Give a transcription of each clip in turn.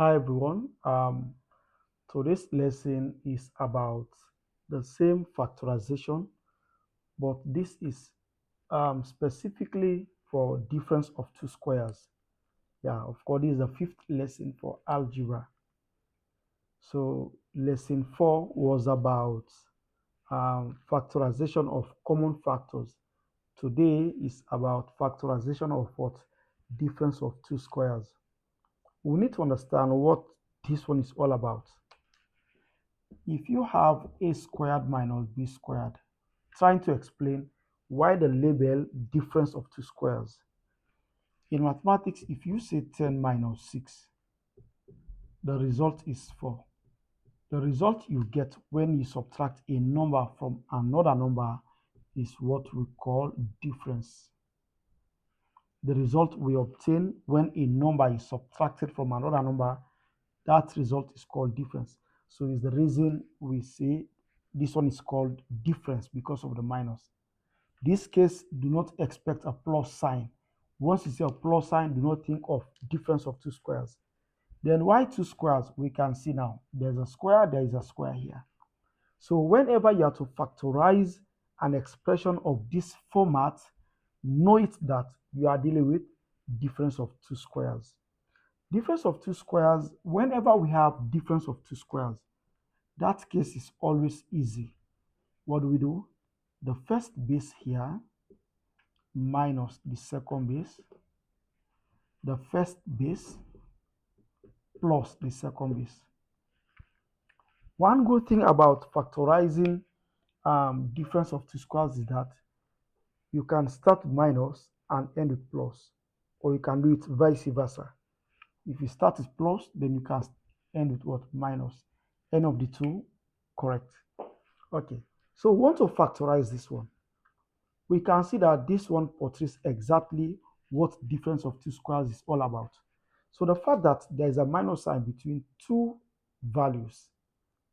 Hi everyone. Today's lesson is about the same factorization, but this is specifically for difference of two squares. Yeah, of course, this is the fifth lesson for algebra. So lesson 4 was about factorization of common factors. Today is about factorization of what? Difference of two squares. We need to understand what this one is all about. If you have a squared minus b squared, trying to explain why the label difference of two squares. In mathematics, if you say 10 minus 6, the result is 4. The result you get when you subtract a number from another number is what we call difference. The result we obtain when a number is subtracted from another number, that result is called difference. So it's the reason we say this one is called difference because of the minus. This case, do not expect a plus sign. Once you see a plus sign, do not think of difference of two squares. Then why two squares? We can see now. There's a square, there is a square here. So whenever you have to factorize an expression of this format, know it that you are dealing with difference of two squares. Difference of two squares, whenever we have difference of two squares, that case is always easy. What do we do? The first base here minus the second base, the first base plus the second base. One good thing about factorizing difference of two squares is that you can start with minus and end with plus, or you can do it vice versa. If you start with plus, then you can end with what? Minus. End of the two, correct. Okay, so we want to factorize this one. We can see that this one portrays exactly what difference of two squares is all about. So the fact that there is a minus sign between two values,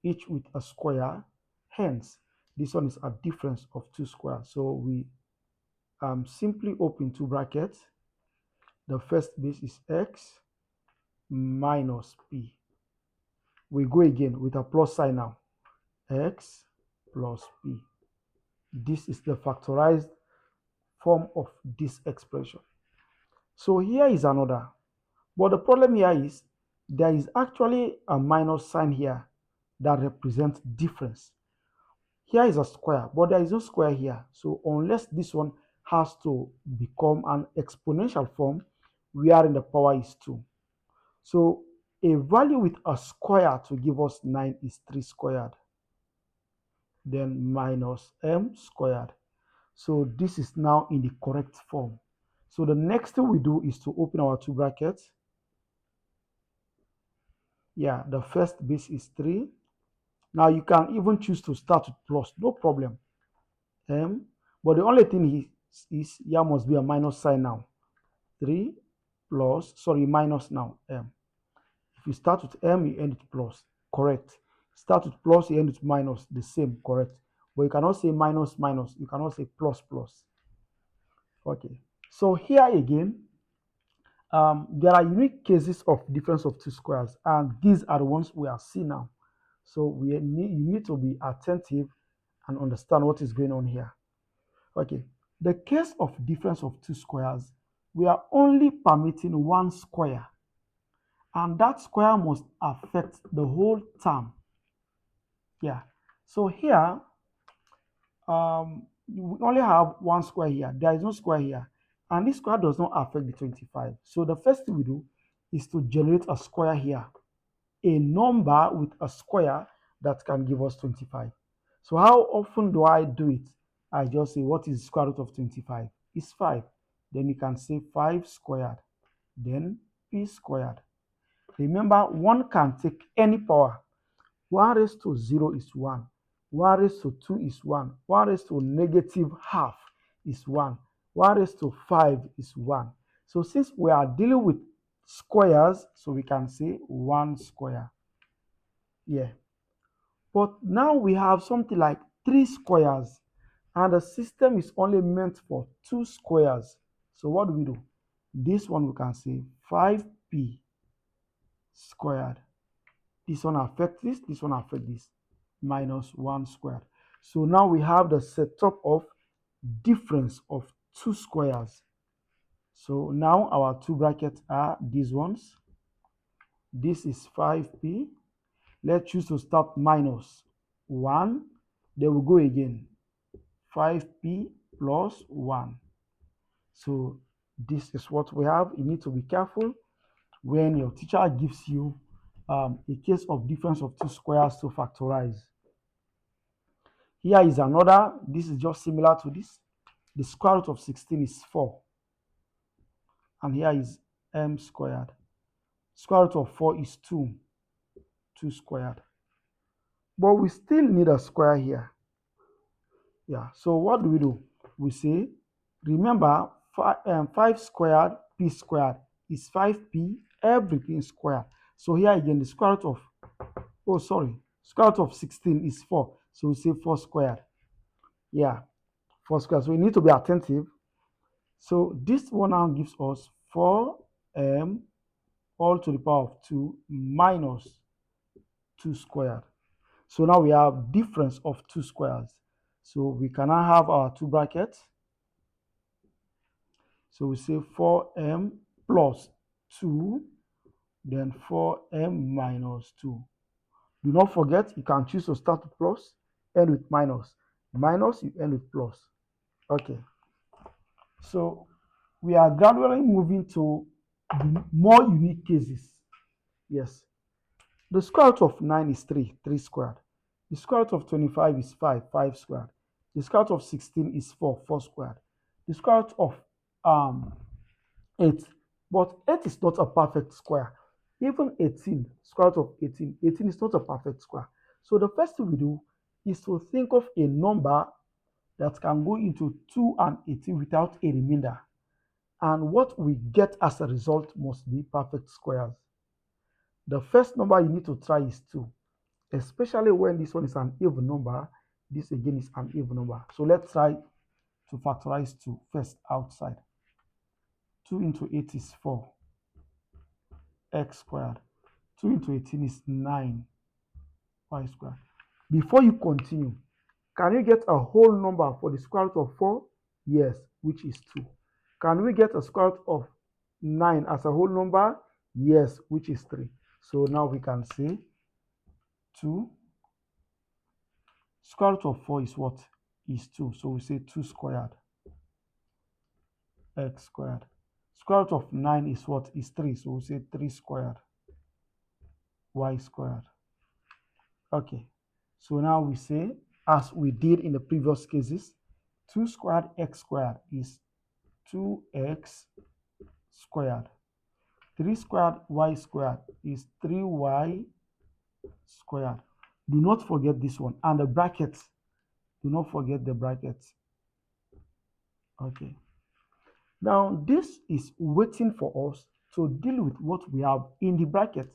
each with a square, hence this one is a difference of two squares. So we simply open two brackets. The first base is x minus p. We go again with a plus sign now. X plus p. This is the factorized form of this expression. So here is another. But the problem here is there is actually a minus sign here that represents difference. Here is a square, but there is no square here. So unless this one has to become an exponential form wherein the power is 2. So a value with a square to give us 9 is 3 squared. Then minus m squared. So this is now in the correct form. So the next thing we do is to open our two brackets. Yeah, the first base is 3. Now you can even choose to start with plus, no problem. But the only thing is here must be a minus sign now. 3 plus, sorry, minus now, m. If you start with m, you end with plus, correct. Start with plus, you end with minus, the same, correct. But you cannot say minus, minus. You cannot say plus, plus. Okay. So here again, there are unique cases of difference of two squares, and these are the ones we are seeing now. So you need to be attentive and understand what is going on here. Okay, the case of difference of two squares, we are only permitting one square, and that square must affect the whole term. Yeah, so here, we only have one square here. There is no square here, and this square does not affect the 25. So the first thing we do is to generate a square here, a number with a square that can give us 25. So how often do I do it? I just say, what is the square root of 25? It's 5. Then you can say 5 squared, then p squared. Remember, 1 can take any power. 1 raised to 0 is 1. 1 raised to 2 is 1. 1 raised to negative half is 1. 1 raised to 5 is 1. So since we are dealing with squares, so we can say 1 square. Yeah. But now we have something like 3 squares, and the system is only meant for 2 squares. So what do we do? This one we can say 5p squared. This one affects this one affects this, minus 1 squared. So now we have the setup of difference of two squares. So now our two brackets are these ones. This is 5p. Let's choose to start minus 1. Then we go again. 5p plus 1. So this is what we have. You need to be careful when your teacher gives you a case of difference of two squares to factorize. Here is another. This is just similar to this. The square root of 16 is 4. And here is m squared. Square root of 4 is 2. 2 squared. But we still need a square here. Yeah, so what do? We say, remember, 5 squared p squared is 5p, everything squared. So here again, the square root of, square root of 16 is 4. So we say 4 squared. Yeah, 4 squared. So we need to be attentive. So this one now gives us 4m all to the power of 2 minus 2 squared. So now we have difference of two squares. So we can now have our two brackets. So we say 4m plus 2, then 4m minus 2. Do not forget, you can choose to start with plus, end with minus. Minus, you end with plus. Okay. So we are gradually moving to the more unique cases. Yes. The square root of 9 is 3, 3 squared. The square root of 25 is 5, 5 squared. The square root of 16 is 4, 4 squared. The square root of 8, but 8 is not a perfect square. Even 18, square root of 18, 18 is not a perfect square. So the first thing we do is to think of a number that can go into 2 and 18 without a remainder. And what we get as a result must be perfect squares. The first number you need to try is 2, especially when this one is an even number. This again is an even number. So let's try to factorize 2 first outside. 2 into 8 is 4, x squared. 2 into 18 is 9, y squared. Before you continue, can you get a whole number for the square root of 4? Yes, which is 2. Can we get a square root of 9 as a whole number? Yes, which is 3. So now we can say 2. Square root of 4 is what? Is 2. So we say 2 squared, x squared. Square root of 9 is what? Is 3. So we say 3 squared, y squared. Okay. So now we say, as we did in the previous cases, 2 squared x squared is 2x squared. 3 squared y squared is 3y squared. Do not forget this one. And the brackets. Do not forget the brackets. Okay. Now, this is waiting for us to deal with what we have in the bracket.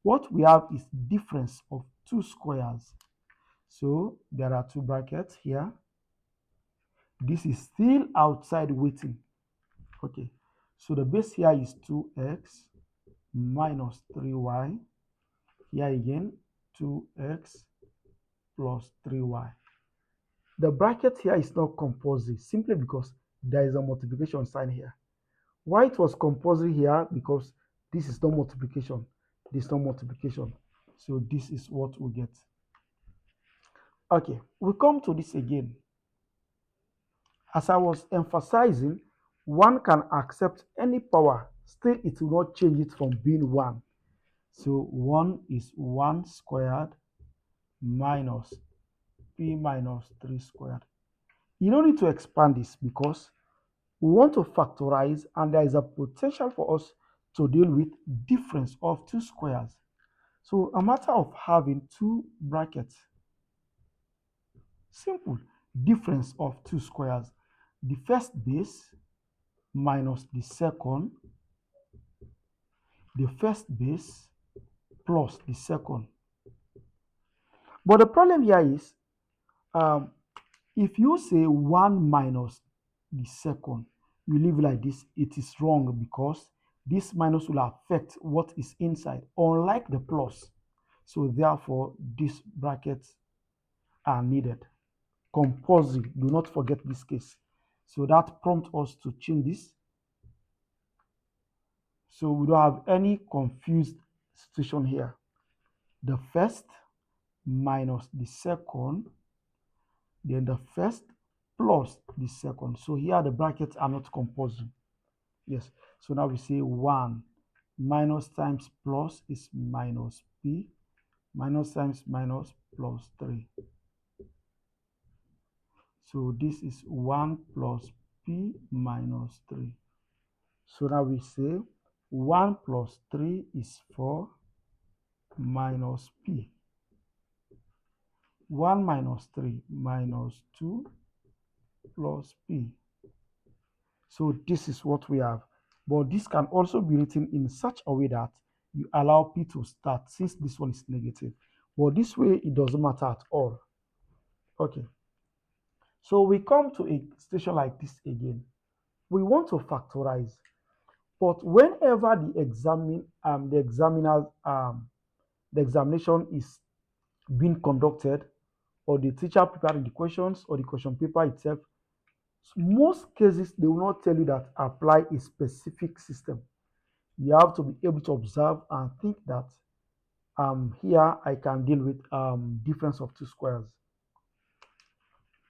What we have is difference of two squares. So there are two brackets here. This is still outside waiting. Okay. So the base here is 2x minus 3y. Here again, 2x plus 3y. The bracket here is not compulsory simply because there is a multiplication sign here. Why it was compulsory here? Because this is not multiplication. This is not multiplication. So this is what we get. Okay, we come to this again. As I was emphasizing, one can accept any power, still it will not change it from being 1. So 1 is 1 squared minus p minus 3 squared. You don't need to expand this because we want to factorize and there is a potential for us to deal with difference of two squares. So a matter of having two brackets. Simple. Difference of two squares. The first base minus the second. The first base plus the second. But the problem here is, if you say 1 minus the second, you leave like this, it is wrong because this minus will affect what is inside, unlike the plus. So therefore, these brackets are needed. Compulsory, do not forget this case. So that prompts us to change this. So we don't have any confused situation here. The first minus the second, then the first plus the second. So here the brackets are not compulsory. Yes. So now we say 1 minus times plus is minus p, minus times minus plus 3. So this is 1 plus p minus 3. So now we say 1 plus 3 is 4 minus p. 1 minus 3 minus 2 plus p. So this is what we have. But this can also be written in such a way that you allow p to start since this one is negative. But this way, it doesn't matter at all. Okay. So we come to a situation like this again. We want to factorize. But whenever the examination is being conducted, or the teacher preparing the questions, or the question paper itself, most cases they will not tell you that apply a specific system. You have to be able to observe and think that here I can deal with difference of two squares.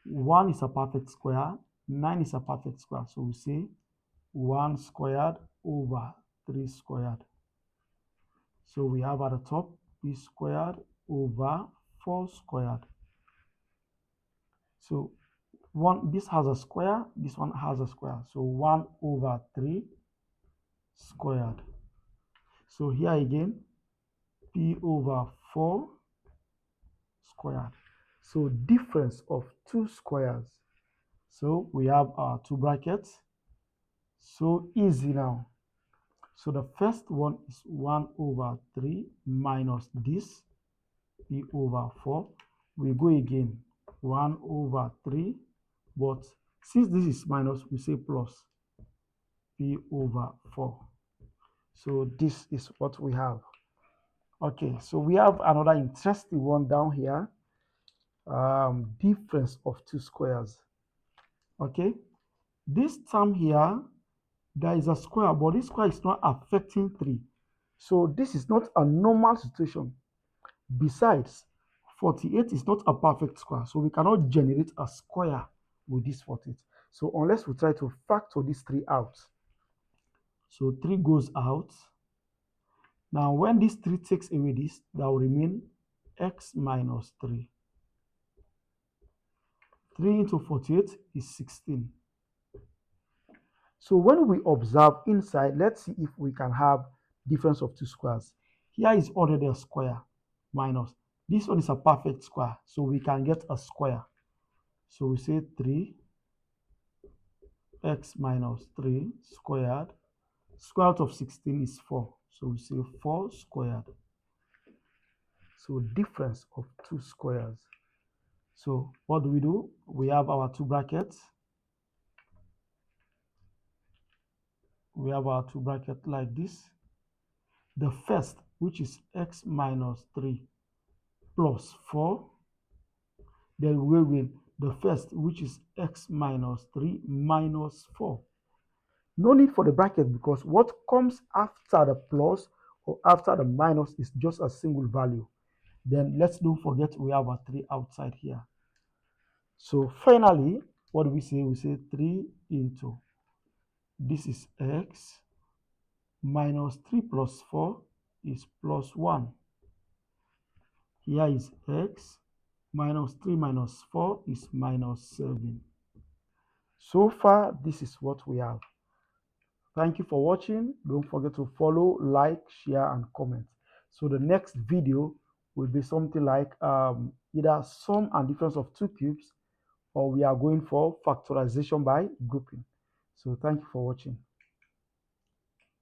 1 is a perfect square, 9 is a perfect square. So we say 1 squared over 3 squared. So we have at the top p squared over 4 squared. So this has a square, this one has a square. So 1 over 3 squared. So here again, p over 4 squared. So difference of two squares. So we have our two brackets. So easy now. So the first one is 1 over 3 minus this, p over 4. We go again, 1 over 3, but since this is minus, we say plus, p over 4. So this is what we have. Okay, so we have another interesting one down here. Difference of two squares. Okay, this term here, there is a square, but this square is not affecting 3. So this is not a normal situation. Besides, 48 is not a perfect square, so we cannot generate a square with this 48. So unless we try to factor this 3 out. So 3 goes out. Now when this 3 takes away this, that will remain x minus 3. 3 into 48 is 16. So when we observe inside, let's see if we can have difference of two squares. Here is already a square minus. This one is a perfect square, so we can get a square. So we say 3x minus 3 squared. Square root of 16 is 4. So we say 4 squared. So difference of two squares. So what do? We have our two brackets. We have our two brackets like this. The first, which is x minus 3 plus 4. Then we will the first, which is x minus 3 minus 4. No need for the bracket because what comes after the plus or after the minus is just a single value. Then let's don't forget we have a 3 outside here. So finally, what do we say? We say 3 into, this is x minus 3 plus 4 is plus 1. Here is x minus 3 minus 4 is minus 7. So far, this is what we have. Thank you for watching. Don't forget to follow, like, share, and comment. So the next video will be something like either sum and difference of two cubes, or we are going for factorization by grouping. So thank you for watching.